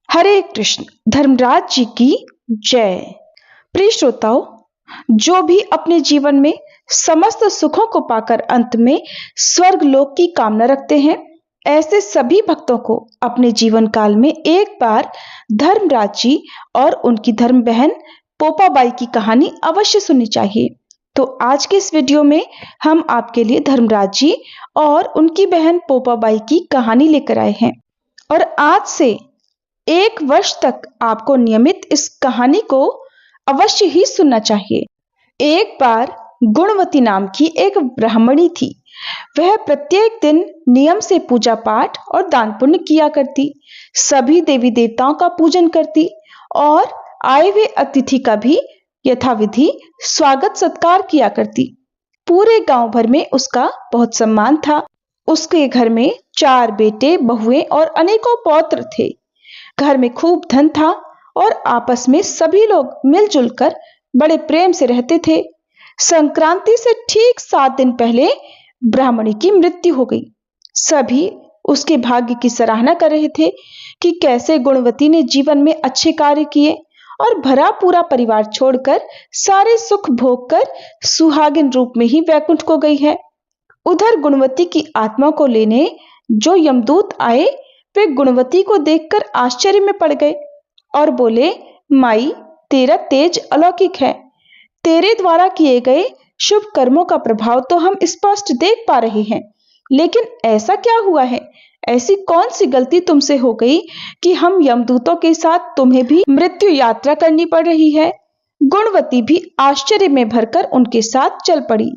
हरे कृष्ण। धर्मराज जी की जय। प्रिय श्रोताओं, जो भी अपने जीवन में समस्त सुखों को पाकर अंत में स्वर्ग लोक की कामना रखते हैं, ऐसे सभी भक्तों को अपने जीवन काल में एक बार धर्मराज जी और उनकी धर्म बहन पोपाबाई की कहानी अवश्य सुननी चाहिए। तो आज के इस वीडियो में हम आपके लिए धर्मराज जी और उनकी बहन पोपाबाई की कहानी लेकर आए हैं और आज से 1 वर्ष तक आपको नियमित इस कहानी को अवश्य ही सुनना चाहिए। एक बार गुणवती नाम की एक ब्राह्मणी थी। वह प्रत्येक दिन नियम से पूजा पाठ और दान पुण्य किया करती, सभी देवी देवताओं का पूजन करती और आए हुए अतिथि का भी यथाविधि स्वागत सत्कार किया करती। पूरे गांव भर में उसका बहुत सम्मान था। उसके घर में 4 बेटे, बहुएं और अनेकों पौत्र थे। घर में खूब धन था और आपस में सभी लोग मिलजुल कर बड़े प्रेम से रहते थे। संक्रांति से ठीक 7 दिन पहले ब्राह्मणी की मृत्यु हो गई। सभी उसके भाग्य की सराहना कर रहे थे कि कैसे गुणवती ने जीवन में अच्छे कार्य किए और भरा पूरा परिवार छोड़कर सारे सुख भोग कर सुहागिन रूप में ही वैकुंठ को गई है। उधर गुणवती की आत्मा को लेने जो यमदूत आए, वे गुणवती को देखकर आश्चर्य में पड़ गए और बोले, माई, तेरा तेज अलौकिक है। तेरे द्वारा किए गए शुभ कर्मों का प्रभाव तो हम स्पष्ट देख पा रहे हैं, लेकिन ऐसा क्या हुआ है? ऐसी कौन सी गलती तुमसे हो गई कि हम यमदूतों के साथ तुम्हें भी मृत्यु यात्रा करनी पड़ रही है? गुणवती भी आश्चर्य में भरकर उनके साथ चल पड़ी।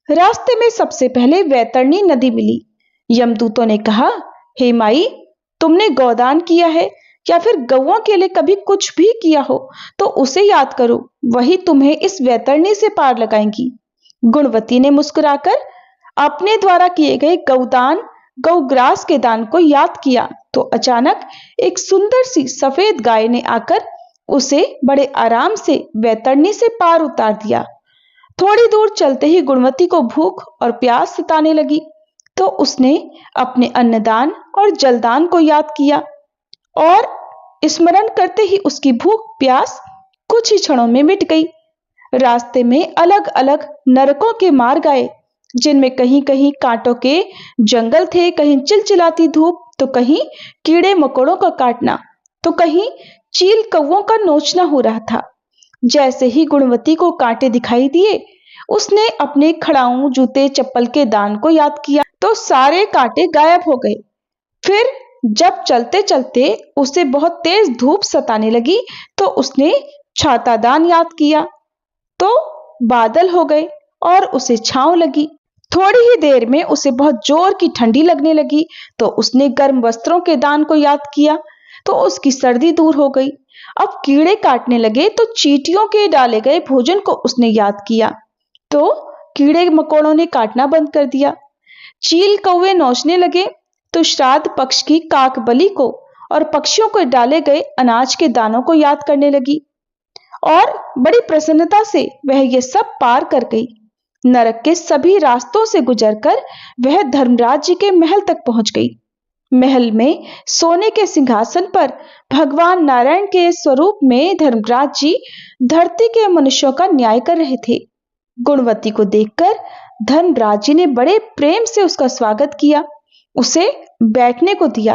रास्ते में सबसे पहले वैतरणी नदी मिली। यमदूतों ने कहा, हे माई, तुमने गोदान किया है या फिर गौओं के लिए कभी कुछ भी किया हो तो उसे याद करो, वही तुम्हें इस वैतरणी से पार लगाएंगी। गुणवती ने मुस्कुराकर अपने द्वारा किए गए गौदान, गौग्रास के दान को याद किया तो अचानक एक सुंदर सी सफेद गाय ने आकर उसे बड़े आराम से वैतरणी से पार उतार दिया। थोड़ी दूर चलते ही गुणवती को भूख और प्यास सताने लगी तो उसने अपने अन्नदान और जलदान को याद किया और स्मरण करते ही उसकी भूख प्यास कुछ ही क्षणों में मिट गई। रास्ते में अलग अलग नरकों के मार्ग आए, जिनमें कहीं कहीं कांटों के जंगल थे, कहीं चिलचिलाती धूप, तो कहीं कीड़े मकोड़ों का काटना, तो कहीं चील कौवों का नोचना हो रहा था। जैसे ही गुणवती को कांटे दिखाई दिए, उसने अपने खड़ाऊं, जूते, चप्पल के दान को याद किया तो सारे कांटे गायब हो गए। फिर जब चलते चलते उसे बहुत तेज धूप सताने लगी तो उसने छाता दान याद किया तो बादल हो गए और उसे छांव लगी। थोड़ी ही देर में उसे बहुत जोर की ठंडी लगने लगी तो उसने गर्म वस्त्रों के दान को याद किया तो उसकी सर्दी दूर हो गई। अब कीड़े काटने लगे तो चींटियों के डाले गए भोजन को उसने याद किया तो कीड़े मकोड़ों ने काटना बंद कर दिया। चील कौवे नोचने लगे तो श्राद्ध पक्ष की काक बलि को और पक्षियों को डाले गए अनाज के दानों को याद करने लगी और बड़ी प्रसन्नता से वह ये सब पार कर गई। नरक के सभी रास्तों से गुजरकर वह धर्मराज जी के महल तक पहुंच गई। महल में सोने के सिंहासन पर भगवान नारायण के स्वरूप में धर्मराज जी धरती के मनुष्यों का न्याय कर रहे थे। गुणवती को देखकर धर्मराज जी ने बड़े प्रेम से उसका स्वागत किया, उसे बैठने को दिया।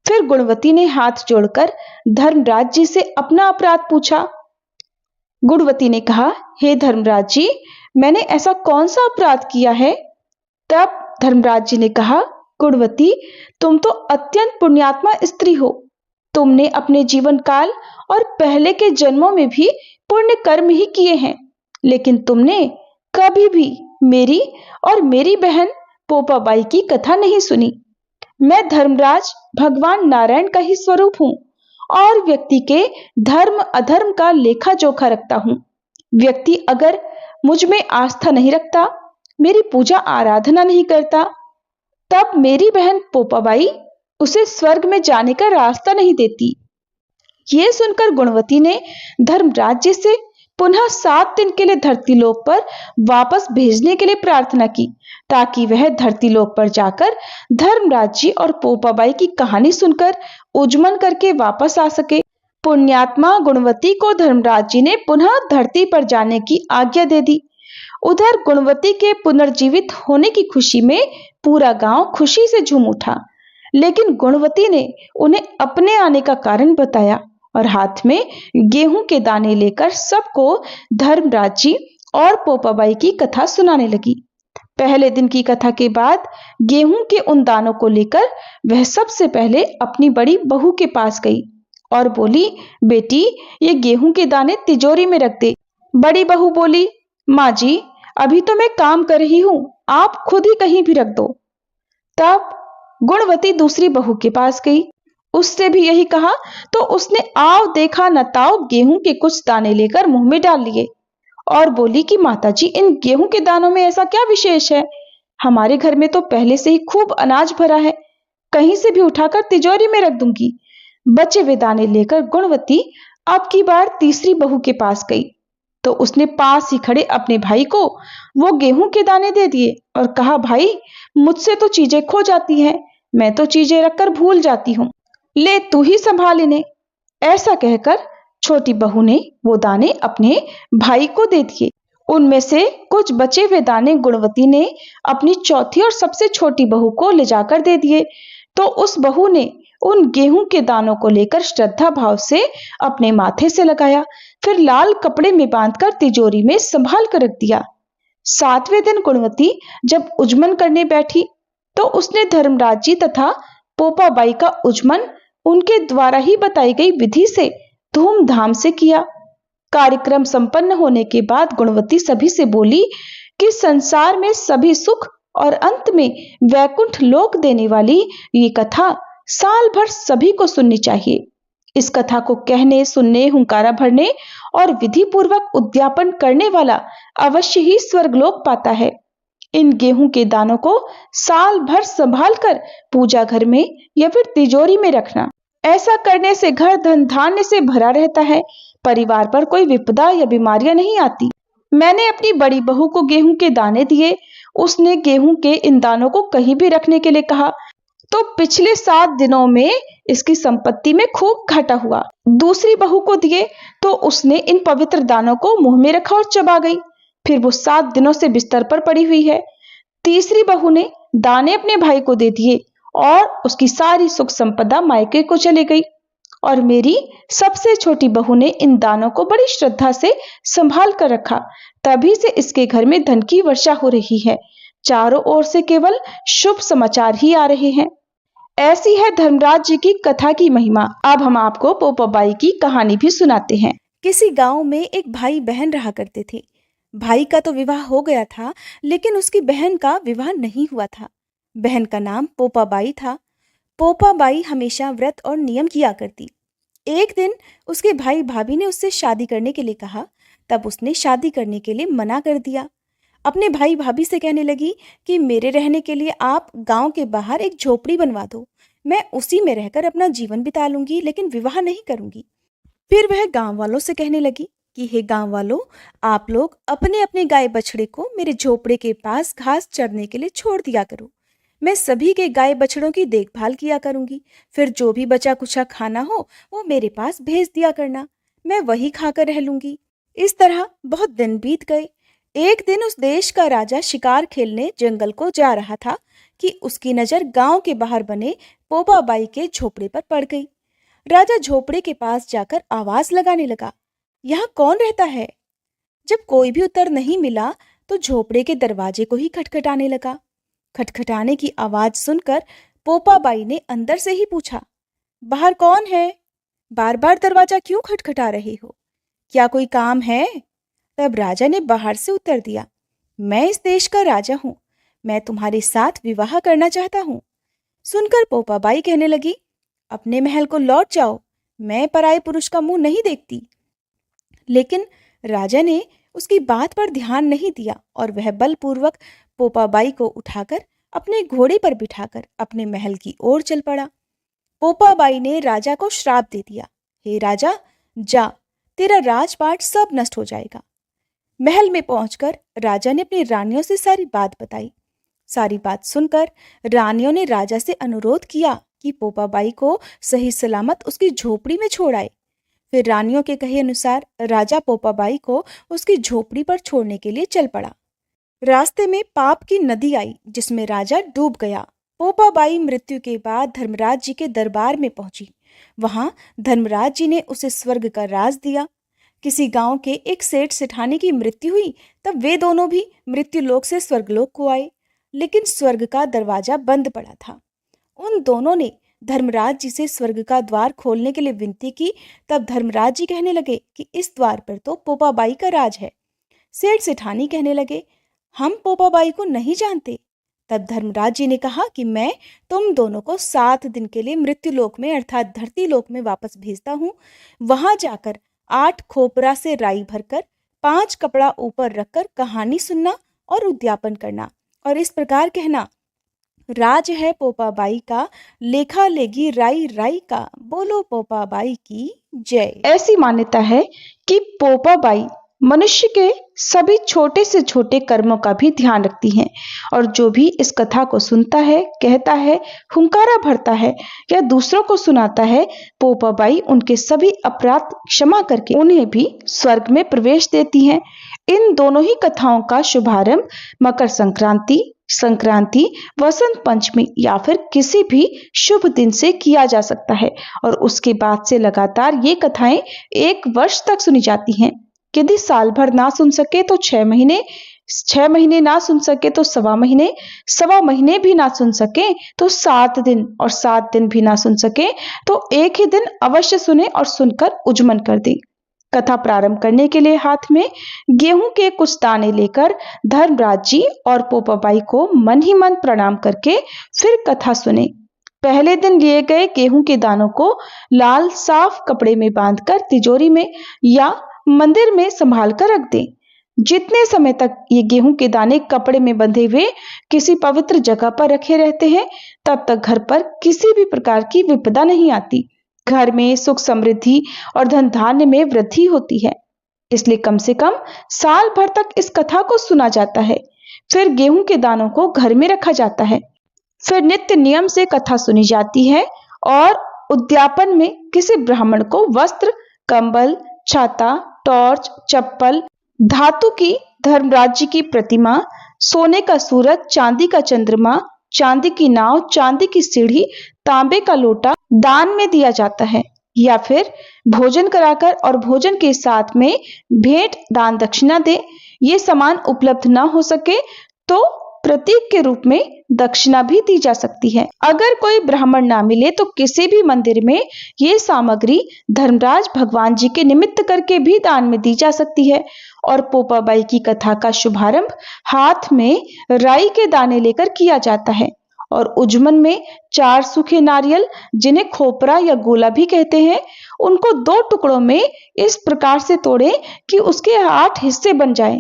फिर गुणवती ने हाथ जोड़कर धर्मराज जी से अपना अपराध पूछा। गुणवती ने कहा, हे धर्मराज जी, मैंने ऐसा कौन सा अपराध किया है? तब धर्मराज जी ने कहा, गुणवती, तुम तो अत्यंत पुण्यात्मा स्त्री हो। तुमने अपने जीवन काल और पहले के जन्मों में भी पुण्य कर्म ही किए हैं, लेकिन तुमने कभी भी मेरी और मेरी बहन पोपाबाई की कथा नहीं सुनी। मैं धर्मराज भगवान नारायण का ही स्वरूप हूँ और व्यक्ति के धर्म अधर्म का लेखा जोखा रखता हूँ। व्यक्ति अगर मुझ में आस्था नहीं रखता, मेरी पूजा आराधना नहीं करता, तब मेरी बहन पोपाबाई उसे स्वर्ग में जाने का रास्ता नहीं देती। ये सुनकर गुणवती ने धर्मराज जी से पुनः 7 दिन के लिए धरती लोक पर वापस भेजने के लिए प्रार्थना की, ताकि वह धरती लोक पर जाकर धर्मराज जी और पोपाबाई की कहानी सुनकर उजमन करके वापस आ सके। पुण्यात्मा गुणवती को धर्मराज जी ने पुनः धरती पर जाने की आज्ञा दे दी। उधर गुणवती के पुनर्जीवित होने की खुशी में पूरा गांव खुशी से झूम उठा, लेकिन गुणवती ने उन्हें अपने आने का कारण बताया और हाथ में गेहूं के दाने लेकर सबको धर्मराज जी और पोपाबाई की कथा सुनाने लगी। पहले दिन की कथा के बाद गेहूं के उन दानों को लेकर वह सबसे पहले अपनी बड़ी बहू के पास गई और बोली, बेटी, ये गेहूं के दाने तिजोरी में रख दे। बड़ी बहू बोली, माँ जी, अभी तो मैं काम कर रही हूं, आप खुद ही कहीं भी रख दो। तब गुणवती दूसरी बहू के पास गई, उससे भी यही कहा, तो उसने आव देखा न ताव गेहूं के कुछ दाने लेकर मुंह में डाल लिए और बोली कि माताजी, इन गेहूं के दानों में ऐसा क्या विशेष है? हमारे घर में तो पहले से ही खूब अनाज भरा है, कहीं से भी उठाकर तिजोरी में रख दूंगी। बचे हुए दाने लेकर गुणवती अब की बार तीसरी बहू के पास गई, तो उसने पास ही खड़े अपने भाई को वो गेहूं के दाने दे दिए और कहा, भाई, मुझसे तो चीजें खो जाती हैं, मैं तो चीजें रखकर भूल जाती हूँ, ले तू ही संभाल इन्हें। ऐसा कहकर छोटी बहू ने वो दाने अपने भाई को दे दिए। उनमें से कुछ बचे हुए दाने गुणवती ने अपनी चौथी और सबसे छोटी बहू को ले जाकर दे दिए। तो उस बहू ने उन गेहूं के दानों को लेकर श्रद्धा भाव से अपने माथे से लगाया, फिर लाल कपड़े में बांधकर तिजोरी में संभाल कर रख दिया। 7वें दिन गुणवती जब उजमन करने बैठी, तो उसने धर्मराज जी तथा पोपाबाई का उजमन उनके द्वारा ही बताई गई विधि से धूमधाम से किया। कार्यक्रम संपन्न होने के बाद गुणवती सभी से बोली कि संसार में सभी सुख और अंत में वैकुंठ लोक देने वाली ये कथा साल भर सभी को सुननी चाहिए। इस कथा को कहने, सुनने, हुंकारा भरने और विधि पूर्वक उद्यापन करने वाला अवश्य ही स्वर्गलोक पाता है। इन गेहूं के दानों को साल भर संभाल कर पूजा घर में या फिर तिजोरी में रखना। ऐसा करने से घर धन धान्य से भरा रहता है, परिवार पर कोई विपदा या बीमारियां नहीं आती। मैंने अपनी बड़ी बहू को गेहूं के दाने दिए, उसने गेहूं के इन दानों को कहीं भी रखने के लिए कहा, तो पिछले 7 दिनों में इसकी संपत्ति में खूब घाटा हुआ। दूसरी बहू को दिए तो उसने इन पवित्र दानों को मुंह में रखा और चबा गई, फिर वो 7 दिनों से बिस्तर पर पड़ी हुई है। तीसरी बहू ने दाने अपने भाई को दे दिए और उसकी सारी सुख संपदा मायके को चली गई। और मेरी सबसे छोटी बहू ने इन दानों को बड़ी श्रद्धा से संभाल कर रखा, तभी से इसके घर में धन की वर्षा हो रही है। चारों ओर से केवल शुभ समाचार ही आ रहे हैं। ऐसी है धर्मराज जी की कथा की महिमा। अब हम आपको पोपाबाई की कहानी भी सुनाते हैं। किसी गांव में एक भाई बहन रहा करते थे। भाई का तो विवाह हो गया था, लेकिन उसकी बहन का विवाह नहीं हुआ था। बहन का नाम पोपाबाई था। पोपाबाई हमेशा व्रत और नियम किया करती। एक दिन उसके भाई भाभी ने उससे शादी करने के लिए कहा, तब उसने शादी करने के लिए मना कर दिया। अपने भाई भाभी से कहने लगी कि मेरे रहने के लिए आप गांव के बाहर एक झोपड़ी बनवा दो, मैं उसी में रहकर अपना जीवन बिता लूंगी, लेकिन विवाह नहीं करूंगी। फिर वह गांव वालों से कहने लगी कि हे गांव वालों, आप लोग अपने अपने गाय बछड़े को मेरे झोपड़े के पास घास चरने के लिए छोड़ दिया करो। मैं सभी के गाय बछड़ों की देखभाल किया करूंगी। फिर जो भी बचा कुचा खाना हो वो मेरे पास भेज दिया करना, मैं वही खाकर रह लूंगी। इस तरह बहुत दिन बीत गए। एक दिन उस देश का राजा शिकार खेलने जंगल को जा रहा था कि उसकी नजर गांव के बाहर बने पोपाबाई के झोपड़े पर पड़ गई। राजा झोपड़े के पास जाकर आवाज लगाने लगा, यहाँ कौन रहता है? जब कोई भी उत्तर नहीं मिला तो झोपड़े के दरवाजे को ही खटखटाने लगा। खटखटाने की आवाज सुनकर पोपाबाई ने अंदर से ही पूछा, बाहर कौन है? बार बार दरवाजा क्यों खटखटा रहे हो? क्या कोई काम है? तब राजा ने बाहर से उत्तर दिया, मैं इस देश का राजा हूँ, मैं तुम्हारे साथ विवाह करना चाहता हूँ। सुनकर पोपाबाई कहने लगी, अपने महल को लौट जाओ, मैं पराये पुरुष का मुंह नहीं देखती। लेकिन राजा ने उसकी बात पर ध्यान नहीं दिया और वह बलपूर्वक पोपाबाई को उठाकर अपने घोड़े पर बिठाकर अपने महल की ओर चल पड़ा। पोपाबाई ने राजा को श्राप दे दिया, हे राजा, जा, तेरा राजपाट सब नष्ट हो जाएगा। महल में पहुंचकर राजा ने अपनी रानियों से सारी बात बताई। सारी बात सुनकर रानियों ने राजा से अनुरोध किया कि पोपाबाई को सही सलामत उसकी झोपड़ी में छोड़ आए। फिर रानियों के कहे अनुसार राजा पोपाबाई को उसकी झोपड़ी पर छोड़ने के लिए चल पड़ा। रास्ते में पाप की नदी आई जिसमें राजा डूब गया। पोपाबाई मृत्यु के बाद धर्मराज जी के दरबार में पहुंची। वहां धर्मराज जी ने उसे स्वर्ग का राज दिया। किसी गांव के एक सेठ सेठानी की मृत्यु हुई, तब वे दोनों भी मृत्यु लोक से स्वर्गलोक को आए, लेकिन स्वर्ग का दरवाजा बंद पड़ा था। उन दोनों ने धर्मराज जी से स्वर्ग का द्वार खोलने के लिए विनती की। तब धर्मराज जी कहने लगे कि इस द्वार पर तो पोपाबाई का राज है। सेठ सेठानी कहने लगे, हम पोपाबाई को नहीं जानते। तब धर्मराज जी ने कहा कि मैं तुम दोनों को 7 दिन के लिए मृत्यु लोक में अर्थात धरती लोक में वापस भेजता हूँ। वहां जाकर 8 खोपरा से राई भरकर 5 कपड़ा ऊपर रखकर कहानी सुनना और उद्यापन करना और इस प्रकार कहना, राज है पोपाबाई का, लेखा लेगी राई राई का, बोलो पोपाबाई की जय। ऐसी मान्यता है कि पोपाबाई मनुष्य के सभी छोटे से छोटे कर्मों का भी ध्यान रखती हैं और जो भी इस कथा को सुनता है, कहता है, हुंकारा भरता है या दूसरों को सुनाता है, पोपाबाई उनके सभी अपराध क्षमा करके उन्हें भी स्वर्ग में प्रवेश देती हैं। इन दोनों ही कथाओं का शुभारंभ मकर संक्रांति, वसंत पंचमी या फिर किसी भी शुभ दिन से किया जा सकता है और उसके बाद से लगातार ये कथाएं 1 वर्ष तक सुनी जाती हैं। यदि साल भर ना सुन सके तो 6 महीने ना सुन सके तो सवा महीने भी ना सुन सके तो 7 दिन और 7 दिन भी ना सुन सके तो एक ही दिन अवश्य सुने और सुनकर उज्जमन कर दे। कथा प्रारंभ करने के लिए हाथ में गेहूं के कुछ दाने लेकर धर्मराज जी और पोपाबाई को मन ही मन प्रणाम करके फिर कथा सुने। पहले दिन लिए गए गेहूं के दानों को लाल साफ कपड़े में बांधकर तिजोरी में या मंदिर में संभाल कर रख दें। जितने समय तक ये गेहूं के दाने कपड़े में बंधे हुए किसी पवित्र जगह पर रखे रहते हैं, तब तक घर पर किसी भी प्रकार की विपदा नहीं आती। घर में सुख समृद्धि और धन धान्य में वृद्धि होती है। इसलिए कम से कम साल भर तक इस कथा को सुना जाता है। फिर गेहूं के दानों को घर में रखा जाता है। फिर नित्य नियम से कथा सुनी जाती है और उद्यापन में किसी ब्राह्मण को वस्त्र, कंबल, छाता, टॉर्च, चप्पल, धातु की धर्मराज जी की प्रतिमा, सोने का सूरज, चांदी का चंद्रमा, चांदी की नाव, चांदी की सीढ़ी, तांबे का लोटा दान में दिया जाता है या फिर भोजन कराकर और भोजन के साथ में भेंट दान दक्षिणा दे। ये सामान उपलब्ध ना हो सके तो प्रतीक के रूप में दक्षिणा भी दी जा सकती है। अगर कोई ब्राह्मण ना मिले तो किसी भी मंदिर में ये सामग्री धर्मराज भगवान जी के निमित्त करके भी दान में दी जा सकती है। और पोपाबाई की कथा का शुभारंभ हाथ में राई के दाने लेकर किया जाता है और उज्जमन में 4 सूखे नारियल, जिन्हें खोपरा या गोला भी कहते हैं, उनको 2 टुकड़ों में इस प्रकार से तोड़ें कि उसके 8 हिस्से बन जाएं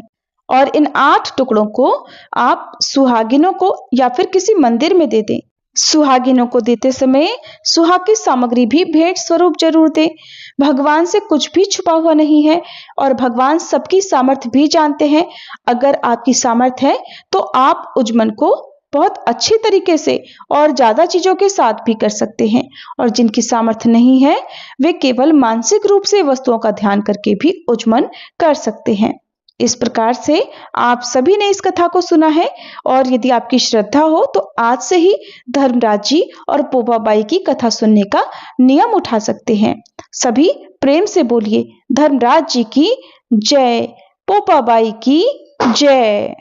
और इन 8 टुकड़ों को आप सुहागिनों को या फिर किसी मंदिर में दे दें। सुहागिनों को देते समय सुहाग की सामग्री भी भेंट स्वरूप जरूर दें। भगवान से कुछ भी छुपा हुआ नहीं है और भगवान सबकी सामर्थ्य भी जानते हैं। अगर आपकी सामर्थ्य है तो आप उज्जमन को बहुत अच्छी तरीके से और ज्यादा चीजों के साथ भी कर सकते हैं और जिनकी सामर्थ्य नहीं है वे केवल मानसिक रूप से वस्तुओं का ध्यान करके भी उज्जमन कर सकते हैं। इस प्रकार से आप सभी ने इस कथा को सुना है और यदि आपकी श्रद्धा हो तो आज से ही धर्मराज जी और पोपाबाई की कथा सुनने का नियम उठा सकते हैं। सभी प्रेम से बोलिए, धर्मराज जी की जय, पोपाबाई की जय।